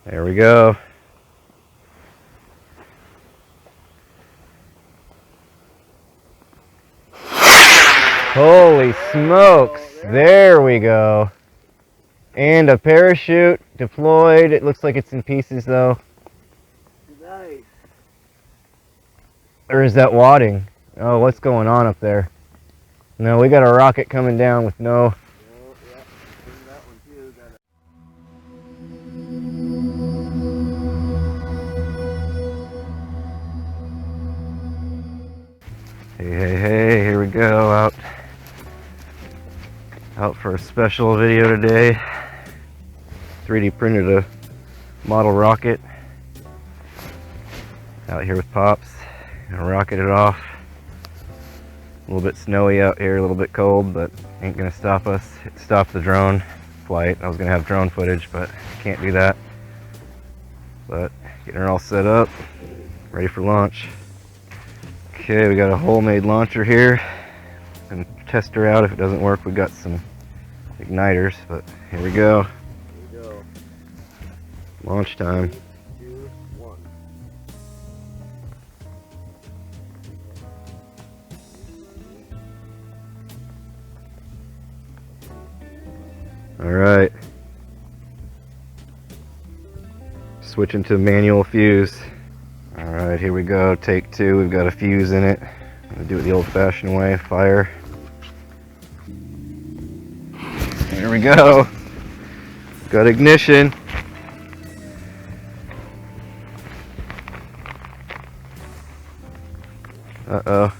There we go. Holy smokes, there we go. And a parachute deployed. It looks like it's in pieces though. Nice. Or is that wadding? Oh, what's going on up there? No, we got a rocket coming down with no... Yeah, that one too. Hey, here we go, out for a special video today. 3D printed a model rocket. Out here with Pops, gonna rocket it off. A little bit snowy out here, a little bit cold, but ain't gonna stop us. It stopped the drone flight. I was gonna have drone footage, but can't do that. But getting her all set up, ready for launch. Okay, we got a homemade launcher here. Gonna test her out. If it doesn't work, we got some igniters, but here we go. Here we go. Launch time. 3, 2, 1. All right. Switching to manual fuse. All right, here we go. Take 2. We've got a fuse in it. I'm gonna do it the old-fashioned way. Fire. Here we go. Got ignition. Uh-oh.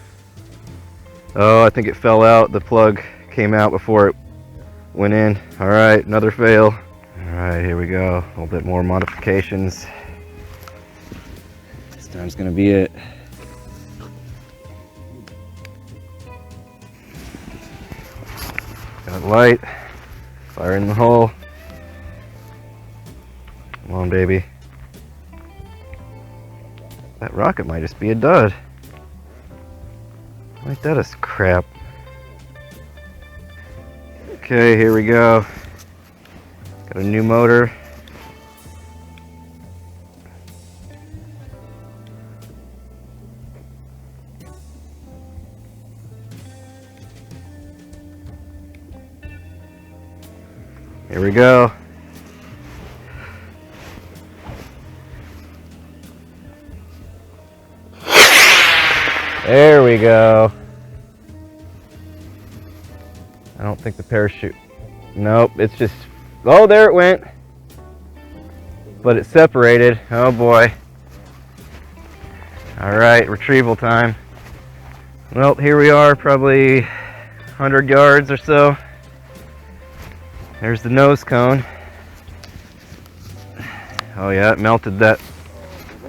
Oh, I think it fell out. The plug came out before it went in. All right, another fail. All right, here we go. A little bit more modifications. This time's gonna be it. Got light. Fire in the hole. Come on, baby. That rocket might just be a dud. Like that is crap. Okay, here we go. Got a new motor. Here we go. There we go. I don't think the parachute... Nope, it's just... Oh, there it went. But it separated. Oh boy. Alright, retrieval time. Well, here we are, probably 100 yards or so. There's the nose cone. Oh yeah, it melted that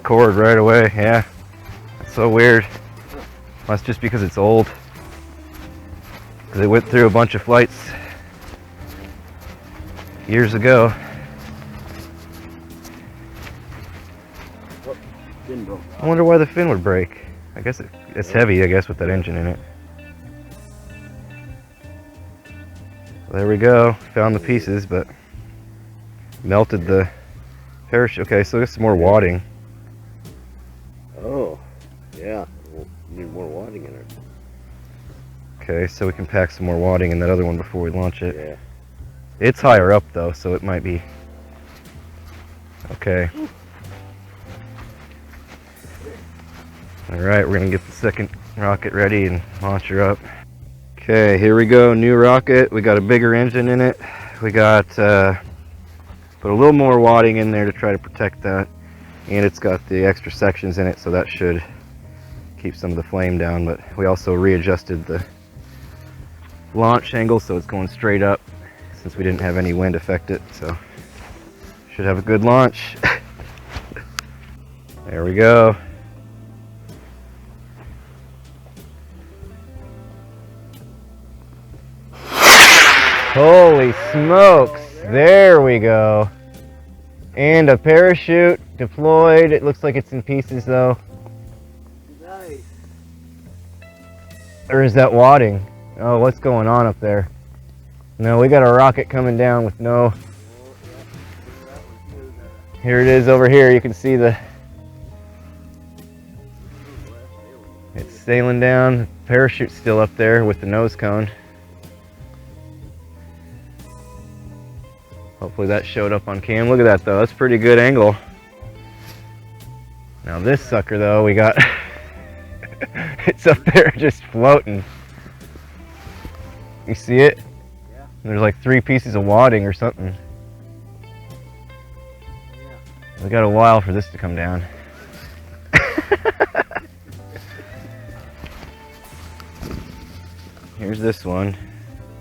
cord right away. Yeah, that's so weird. Well, that's just because it's old. Because it went through a bunch of flights years ago. Oh, fin broke. I wonder why the fin would break. I guess it's heavy, I guess, with that engine in it. There we go. Found the pieces, but melted the parachute. Okay, so there's some more wadding. Oh, yeah. We'll need more wadding in it. Okay, so we can pack some more wadding in that other one before we launch it. Yeah. It's higher up though, so it might be okay. Alright, we're gonna get the second rocket ready and launch her up. Okay, here we go, new rocket. We got a bigger engine in it. We got put a little more wadding in there to try to protect that, and it's got the extra sections in it, so that should keep some of the flame down. But we also readjusted the launch angle so it's going straight up, since we didn't have any wind affect it, so should have a good launch. There we go. Holy smokes, there we go. And a parachute deployed. It looks like it's in pieces though. Nice. Or is that wadding? Oh, what's going on up there? No, we got a rocket coming down with no... Oh, yeah. That one too. Here it is over here. You can see it's sailing down. The parachute's still up there with the nose cone. Hopefully that showed up on cam. Look at that though, that's a pretty good angle. Now this sucker though, we got, it's up there just floating. You see it? Yeah. There's like 3 pieces of wadding or something. Yeah. We got a while for this to come down. Here's this one.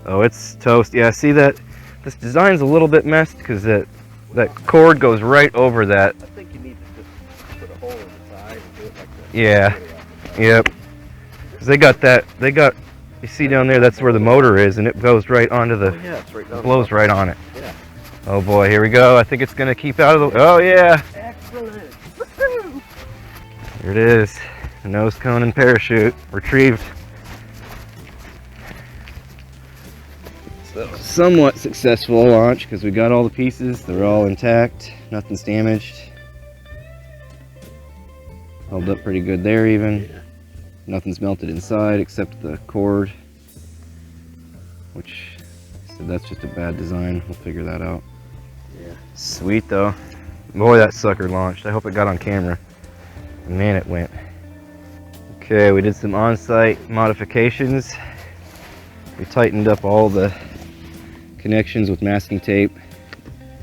Oh, it's toast. Yeah, see that? This design's a little bit messed because that cord goes right over that. I think you need to just put a hole in the side and do it like that. Yeah. Yep. 'Cause they got, you see down there, that's where the motor is, and it goes right onto the, Oh, yeah, it's right down blows right on it. Yeah. Oh boy, here we go. I think it's gonna keep out of the, oh yeah. Excellent. Here it is. Nose cone and parachute retrieved. So, somewhat successful launch because we got all the pieces. They're all intact. Nothing's damaged. Held up pretty good there even. Yeah. Nothing's melted inside except the cord, which so that's just a bad design. We'll figure that out. Yeah. Sweet though. Boy, that sucker launched. I hope it got on camera. Man, it went. Okay, we did some on-site modifications. We tightened up all the connections with masking tape,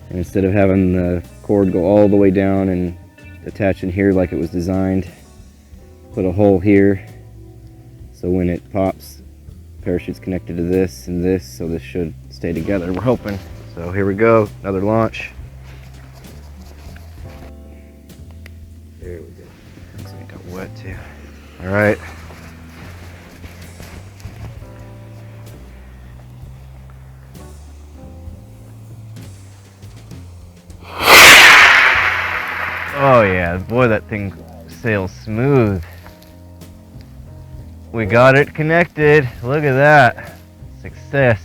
and instead of having the cord go all the way down and attach in here like it was designed, put a hole here so when it pops, parachute's connected to this and this, so this should stay together, we're hoping. So here we go, another launch. There we go. Looks like it got wet too. All right. Oh yeah, boy, that thing sails smooth. We got it connected. Look at that. Success.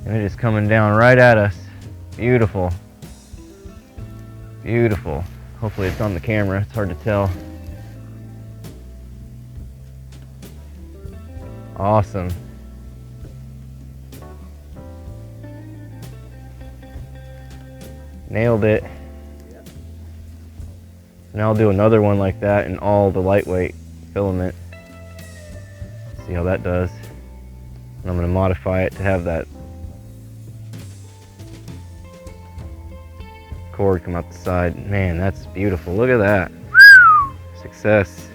And it is coming down right at us. Beautiful. Beautiful. Hopefully it's on the camera. It's hard to tell. Awesome. Nailed it. Now I'll do another one like that in all the lightweight filament. See how that does. And I'm going to modify it to have that cord come out the side. Man, that's beautiful. Look at that. Success.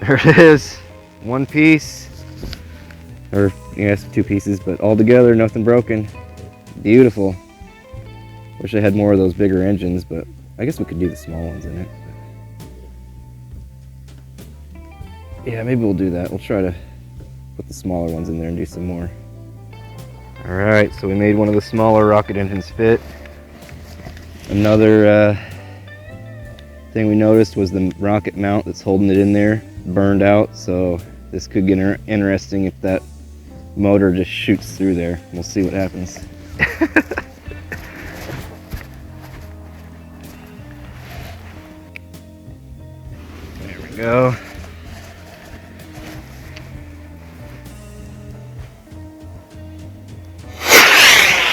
There it is. One piece. Or, yes, 2 pieces, but all together, nothing broken. Beautiful. Wish I had more of those bigger engines, but I guess we could do the small ones in it. Yeah, maybe we'll do that. We'll try to put the smaller ones in there and do some more. Alright, so we made one of the smaller rocket engines fit. Another thing we noticed was the rocket mount that's holding it in there burned out, so this could get interesting if that motor just shoots through there. We'll see what happens. There we go.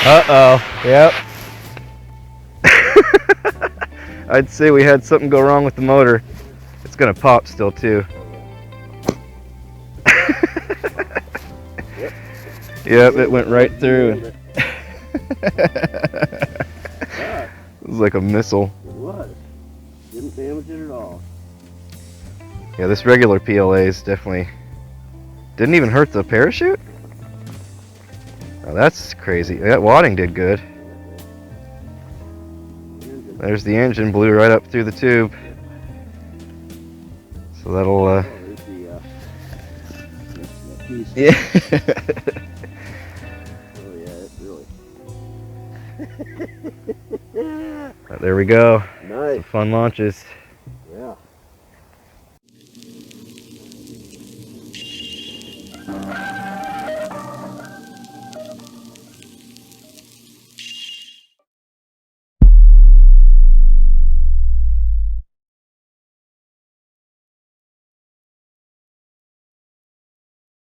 Uh-oh, yep. I'd say we had something go wrong with the motor. It's gonna pop still too. Yep, it went right through. It was like a missile. It was. Didn't damage it at all. Yeah, this regular PLA is definitely didn't even hurt the parachute. Oh, that's crazy. That wadding did good. There's the engine, blew right up through the tube. So that'll There's the piece. yeah. Oh yeah, it really. There we go. Nice. Some fun launches.